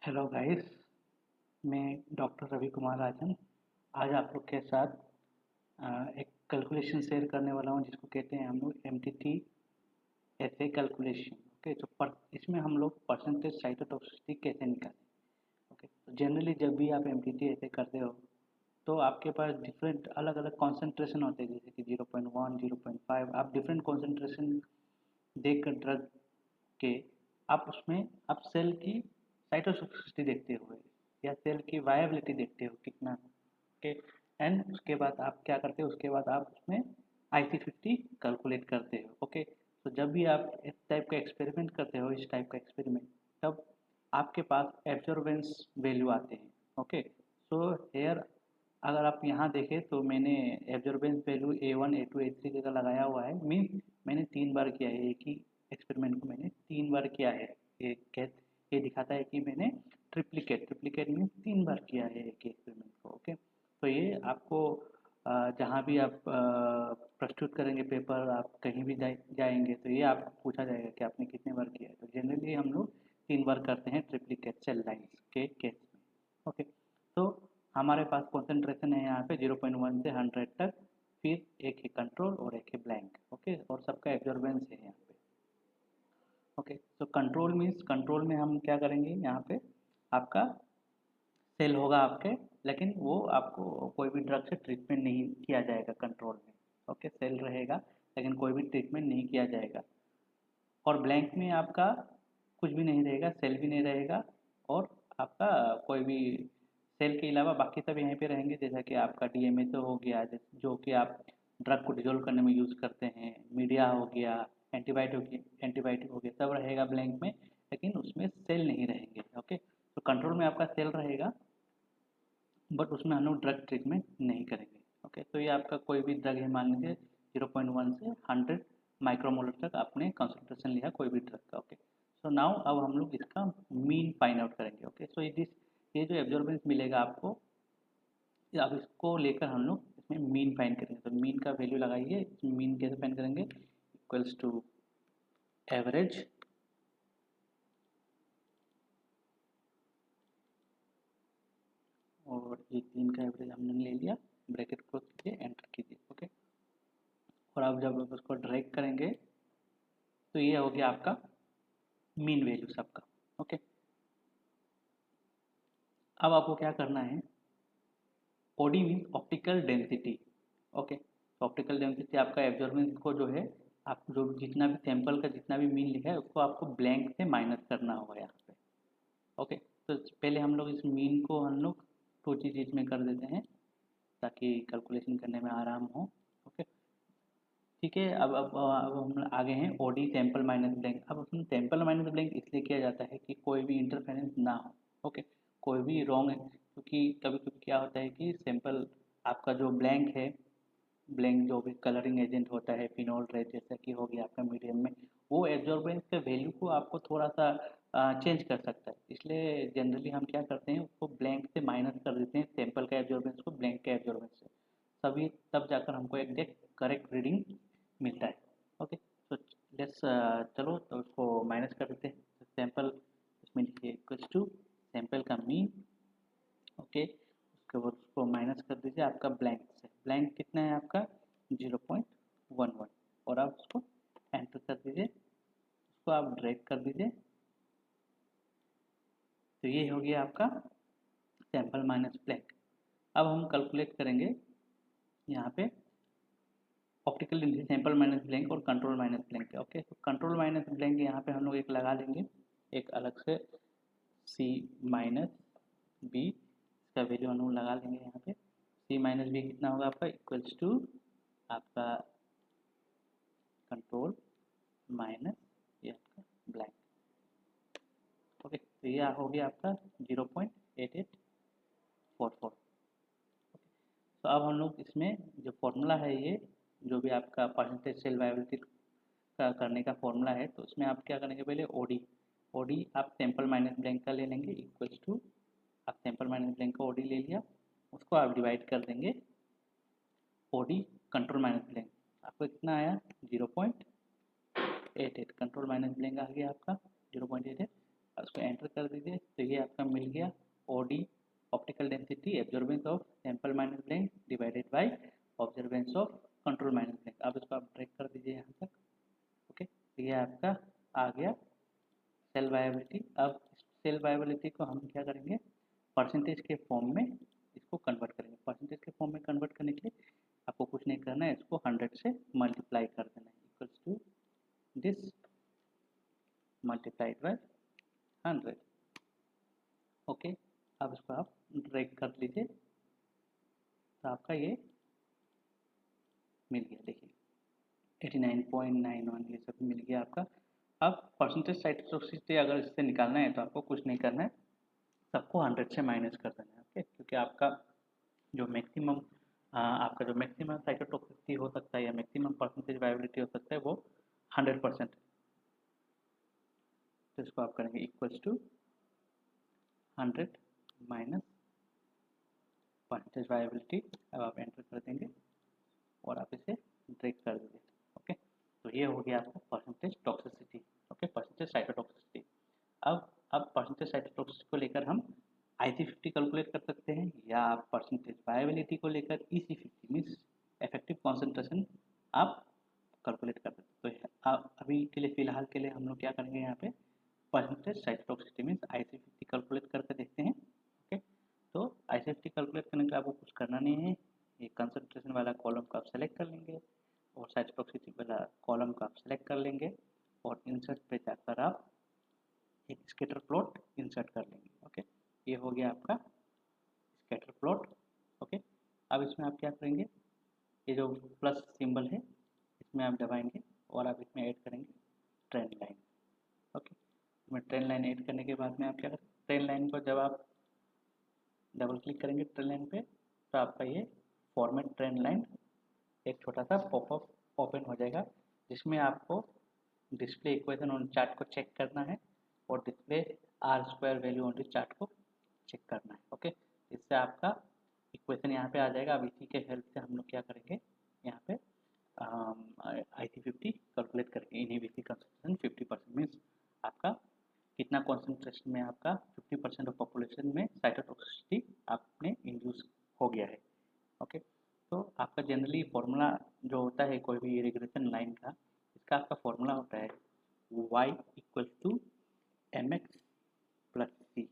Hello guys, मैं doctor Ravi Kumar राजन। आज आप लोग के साथ एक कैलकुलेशन शेयर करने वाला हूं जिसको कहते हैं हम लोग एमटीटी ऐसे कैलकुलेशन। ओके, तो इसमें हम लोग परसेंटेज साइटोटॉक्सिसिटी कैसे निकालें। ओके, तो जनरली जब भी आप एमटीटी ऐसे करते हो तो आपके पास डिफरेंट अलग अलग कॉन्सेंट्रेशन होते हैं, जैसे कि 0.1 0.5। आप डिफरेंट कॉन्सेंट्रेशन देखकर ड्रग के आप उसमें आप सेल की साइटोटॉक्सिसिटी देखते हो या सेल की वायबिलिटी देखते हो कितना। ओके, एंड उसके बाद आप क्या करते हो, उसके बाद आप उसमें IC50 कैलकुलेट करते हो। ओके, तो जब भी आप इस टाइप का एक्सपेरिमेंट करते हो, इस टाइप का एक्सपेरिमेंट, तब आपके पास एब्जॉर्बेंस वैल्यू आते हैं। ओके, सो हेयर अगर आप यहाँ देखें तो मैंने absorbance value A1 A2 A3 जगह लगाया हुआ है। मीन्स मैंने 3 बार किया है, एक ही एक्सपेरिमेंट को मैंने 3 बार किया है। ये दिखाता है कि मैंने ट्रिप्लिकेट ट्रिप्लिकेट मीन्स 3 बार किया है एक ही एक्सपेरिमेंट को। ओके, तो ये आपको जहाँ भी आप प्रस्तुत करेंगे पेपर, आप कहीं भी जाएंगे तो ये आपको पूछा जाएगा कि आपने कितने बार किया है। तो जनरली हम लोग 3 बार करते हैं ट्रिप्लिकेट सेल लाइन्स के केस में। ओके, तो हमारे पास कॉन्सेंट्रेशन है यहाँ पे 0.1 से 100 तक, फिर एक है कंट्रोल और एक है ब्लैंक। ओके, और सबका एब्जॉर्बेंस है यहाँ पे। ओके, तो कंट्रोल मीन्स कंट्रोल में हम क्या करेंगे, यहाँ पे आपका सेल होगा आपके, लेकिन वो आपको कोई भी ड्रग से ट्रीटमेंट नहीं किया जाएगा कंट्रोल में। ओके, सेल रहेगा लेकिन कोई भी ट्रीटमेंट नहीं किया जाएगा। और ब्लैंक में आपका कुछ भी नहीं रहेगा, सेल भी नहीं रहेगा, और आपका कोई भी सेल के अलावा बाकी सब यहीं पे रहेंगे, जैसा कि आपका डीएमए तो हो गया, जो कि आप ड्रग को डिजोल्व करने में यूज़ करते हैं, मीडिया हो गया, एंटीबायोटिक हो गया, सब रहेगा ब्लैंक में, लेकिन उसमें सेल नहीं रहेंगे। ओके, तो कंट्रोल में आपका सेल रहेगा, बट उसमें हम लोग ड्रग ट्रीटमेंट नहीं करेंगे। ओके, तो ये आपका कोई भी ड्रग है, मान लीजिए 0.1 से 100 माइक्रोमोलर तक आपने कंसंट्रेशन लिया कोई भी ड्रग का। ओके, सो नाउ अब हम लोग इसका मीन फाइंड आउट करेंगे। ओके, सो ये जो एब्जॉर्बेंस मिलेगा आपको, अब इसको लेकर हम लोग इसमें मीन फाइंड करेंगे। तो मीन का वैल्यू लगाइए, इसमें मीन कैसे फाइंड करेंगे, इक्वल्स टू एवरेज और ये 3 का एवरेज हमने ले लिया, ब्रैकेट क्लोज कीजिए, एंटर कीजिए। ओके, और अब जब आप उसको ड्रैग करेंगे तो ये हो गया आपका मीन वैल्यू सबका। ओके, अब आपको क्या करना है, OD mean optical density. Okay, तो ऑप्टिकल डेंसिटी आपका एब्जॉर्बेंस को जो है, आप जो जितना भी सैंपल का जितना भी मीन लिखा है उसको आपको ब्लैंक से माइनस करना होगा यहाँ पे। ओके, तो पहले हम लोग इस मीन को हम लोग 2 चीज में कर देते हैं ताकि कैलकुलेशन करने में आराम हो। ओके, ठीक है, अब हम आगे हैं ओडी सैंपल माइनस ब्लैंक। अब उसमें सैंपल माइनस ब्लैंक इसलिए किया जाता है कि कोई भी इंटरफेरेंस ना हो। ओके, कोई भी रॉन्ग है, क्योंकि कभी कभी क्या होता है कि सैंपल आपका जो ब्लैंक है, ब्लैंक जो भी कलरिंग एजेंट होता है, फिनोल रेड जैसा कि हो गया आपका मीडियम में, वो एब्जॉर्बेंस के वैल्यू को आपको थोड़ा सा चेंज कर सकता है। इसलिए जनरली हम क्या करते हैं, उसको ब्लैंक से माइनस कर देते हैं, सैंपल का एब्जॉर्बेंस को ब्लैंक के एब्जॉर्बेंस से, तभी तब जाकर हमको एग्जैक्ट करेक्ट रीडिंग मिलता है। ओके, तो लेट्स चलो तो उसको माइनस कर देते हैं। तो सैंपल इसमें लिखिए इक्वल्स टू सैंपल का मीन। ओके, उसके बाद उसको माइनस कर दीजिए आपका ब्लैंक से। ब्लैंक कितना है आपका 0.11, और आप उसको एंटर कर दीजिए, उसको आप ड्रैग कर दीजिए। तो ये हो गया आपका सैंपल माइनस ब्लैंक। अब हम कैलकुलेट करेंगे यहाँ पे optical density sample minus blank और कंट्रोल माइनस ब्लैंक। ओके, तो कंट्रोल माइनस ब्लैंक यहाँ पे हम लोग एक लगा लेंगे, एक अलग से सी माइनस बी, इसका वैल्यू हम लोग लगा लेंगे यहाँ पे। सी माइनस बी कितना होगा आपका, इक्वल्स टू आपका कंट्रोल माइनस ये आपका ब्लैंक। ओके, तो ये हो गया आपका 0.8844। तो अब हम लोग इसमें जो फॉर्मूला है, ये जो भी आपका परसेंटेज सेल वायबिलिटी का करने का फॉर्मूला है, तो उसमें आप क्या करेंगे, पहले ओडी ओडी आप सैंपल माइनस ब्लैंक का ले लेंगे, इक्वल्स टू आप सैंपल माइनस ब्लैंक का ओडी ले लिया, उसको आप डिवाइड कर देंगे ओडी कंट्रोल माइनस ब्लैंक। आपको कितना आया 0.88, कंट्रोल माइनस ब्लैंक आ गया आपका 0.88। उसको एंटर कर दीजिए। तो ये आपका मिल गया OD optical density absorbance of sample minus blank divided by absorbance of control minus blank. अब इसको आप ड्रैग कर दीजिए यहाँ तक। ओके, तो ये आपका आ गया सेल वायबिलिटी। अब सेल वायबिलिटी को हम क्या करेंगे, परसेंटेज के फॉर्म में इसको कन्वर्ट करेंगे। परसेंटेज के फॉर्म में कन्वर्ट करने के लिए आपको कुछ नहीं करना है, इसको 100 से मल्टीप्लाई कर देना है, equals to this multiplied by 100। Okay, अब इसको आप ड्रैग कर लीजिए, तो आपका ये मिल गया। देखिए 89.91 ये सब मिल गया आपका। अब परसेंटेज साइटोटॉक्सिसिटी अगर इससे निकालना है तो आपको कुछ नहीं करना है, सबको 100 से माइनस कर देना है। ओके, क्योंकि आपका जो मैक्सिमम साइटोटॉक्सिसिटी हो सकता है या मैक्सिमम परसेंटेज वायबिलिटी हो सकता है वो 100%। तो इसको आप करेंगे equals to 100 minus percentage viability. अब आप एंटर कर देंगे और आप इसे ड्रैग कर दीजिए। ओके, तो ये हो गया आपका percentage toxicity. Okay, percentage cytotoxicity. अब परसेंटेज साइटोटॉक्सिसिटी को लेकर हम IC50 कैलकुलेट कर सकते हैं, या आप परसेंटेज वायबिलिटी को लेकर EC50 मीन्स इफेक्टिव कॉन्सेंट्रेशन आप कैलकुलेट कर सकते हैं। तो अभी के लिए फ़िलहाल के लिए हम लोग क्या करेंगे, यहाँ पे percentage cytotoxicity means IC50 calculate करके देखते हैं। ओके, तो IC50 कैलकुलेट करने के लिए आपको कुछ करना नहीं है, ये कंसंट्रेशन वाला कॉलम को आप सेलेक्ट कर लेंगे और साइटोटॉक्सिसिटी वाला कॉलम को आप सेलेक्ट कर लेंगे और इंसर्ट पे जाकर आप एक स्कैटर प्लॉट इंसर्ट कर लेंगे। ओके, ये हो गया आपका स्कैटर प्लॉट। ओके, अब इसमें आप क्या करेंगे, ये जो प्लस सिंबल है इसमें आप दबाएंगे और आप इसमें ऐड करेंगे ट्रेंड लाइन। ओके, इसमें ट्रेंड लाइन ऐड करने के बाद में आप क्या करें, ट्रेंड लाइन को जब आप डबल क्लिक करेंगे ट्रेंड लाइन पे तो आपका ये फॉर्मेट ट्रेंड लाइन एक छोटा सा पॉपअप ओपन हो जाएगा, जिसमें आपको डिस्प्ले इक्वेशन ऑन चार्ट को चेक करना है और display R² value on chart को चेक करना है। ओके, इससे आपका इक्वेशन यहाँ पे आ जाएगा। अब इसी के हेल्प से हम लोग क्या करेंगे, यहाँ पे IC50 कैलकुलेट करेंगे। इनहिबिशन कंसंट्रेशन 50% मीन्स आपका कितना कॉन्सेंट्रेशन में आपका 50% ऑफ पॉपुलेशन में साइटोटॉक्सिसिटी आपने इंड्यूस हो गया है। ओके, तो आपका जनरली फॉर्मूला जो होता है कोई भी रिग्रेशन लाइन का, इसका आपका फॉर्मूला होता है y = mx + c।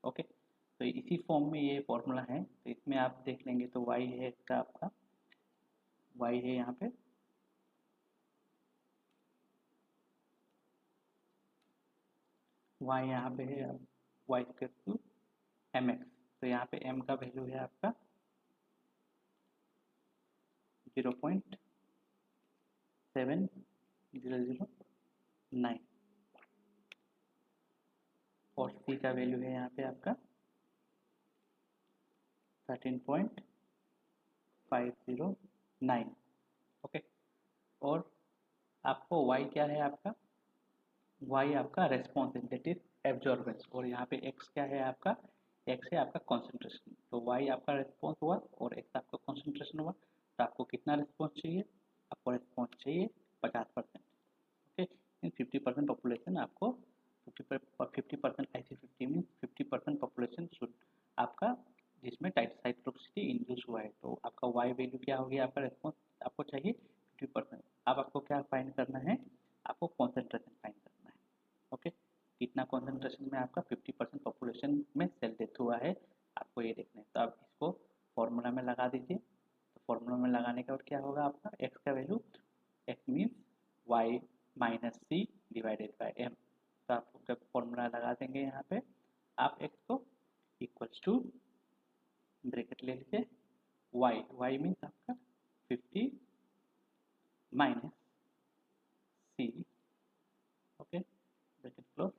ओके, तो इसी फॉर्म में ये फॉर्मूला है, तो इसमें आप देख लेंगे तो y है इसका आपका, y है यहाँ पे y यहाँ पे है y = mx। तो यहाँ पे m का वैल्यू है आपका 0.7009 और c का वैल्यू है यहाँ पे आपका 13.509। ओके, और आपको y क्या है आपका, y आपका रेस्पॉन्स है दैट इज एब्जॉर्बेंस, और यहाँ पे x क्या है आपका, x है आपका कॉन्सेंट्रेशन। तो y आपका रेस्पॉन्स हुआ और x आपका कॉन्सेंट्रेशन हुआ। तो आपको कितना रेस्पॉन्स चाहिए, आपको रेस्पॉन्स चाहिए 50%। ओके, इन 50% पॉपुलेशन आपको 50% IC50 मीन्स 50% पॉपुलेशन शुड आपका जिसमें साइटोटॉक्सिसिटी इंड्यूस हुआ है। तो आपका y वैल्यू क्या हो गया, आपका रेस्पॉन्स आपको चाहिए 50%। अब आपको क्या फाइंड करना है, आपको कॉन्सेंट्रेशन फाइंड करना है। ओके, कितना कॉन्सेंट्रेशन में आपका 50% पॉपुलेशन में सेल डेथ हुआ है, आपको ये देखना है। तो आप इसको फॉर्मूला में लगा दीजिए। तो फॉर्मूला में लगाने के बाद क्या होगा, आपका x का value, x means y - c divided by m। तो आप जब फॉर्मूला लगा देंगे यहाँ पे, आप x को इक्वल्स टू ब्रैकेट ले लीजिए y मीन्स आपका 50 - c, okay, bracket close,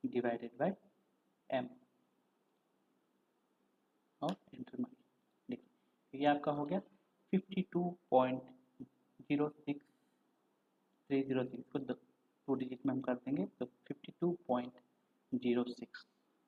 divided by m और एंटर मारिए। देखिए ये आपका हो गया 52.06306 को 2 डिजिट में हम कर देंगे तो 52.06।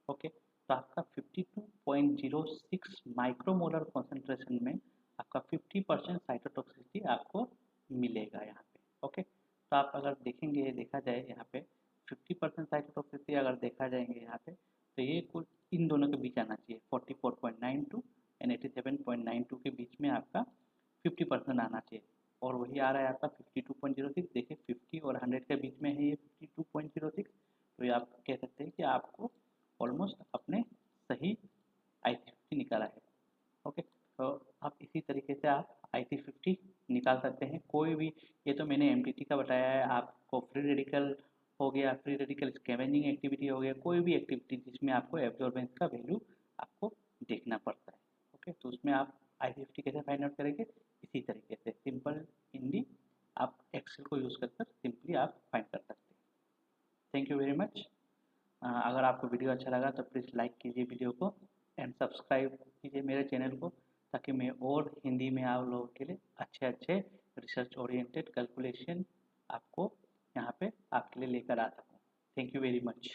ओके, तो आपका 52.06 माइक्रोमोलर कॉन्सेंट्रेशन में आपका 50% साइटोटॉक्सिसिटी आपको मिलेगा यहाँ पे। ओके, तो आप अगर देखेंगे, देखा जाए यहाँ पे 50% साइटोटॉक्सिसिटी अगर देखा जाएंगे यहाँ पे, तो ये कुछ इन दोनों के बीच आना चाहिए, 44.92 एंड 87.92 के बीच में आपका 50% आना चाहिए, और वही आ रहा है आपका 52.06। देखिए 50 और 100 के बीच में है ये 52.06, तो ये आप कह सकते हैं कि आपको ऑलमोस्ट अपने सही IC50 निकाला है। ओके, तो आप इसी तरीके से आप IC50 निकाल सकते हैं कोई भी। ये तो मैंने MTT का बताया है, आपको फ्री रेडिकल हो गया, फ्री रेडिकल स्कैवेंजिंग एक्टिविटी हो गया, कोई भी एक्टिविटी जिसमें आपको एब्जॉर्बेंस का वैल्यू आपको देखना पड़ता है। ओके, तो उसमें आप IC50 कैसे फाइंड आउट करेंगे, इसी तरीके से सिंपल हिंदी आप एक्सेल को यूज़ कर सिंपली आप फाइंड कर सकते हैं। Thank you very much. अगर आपको वीडियो अच्छा लगा तो प्लीज़ लाइक कीजिए वीडियो को एंड सब्सक्राइब कीजिए मेरे चैनल को, ताकि मैं और हिंदी में आप लोगों के लिए अच्छे अच्छे रिसर्च ओरिएंटेड कैलकुलेशन आपको यहाँ पे आपके लिए लेकर आ सकूँ। Thank you very much.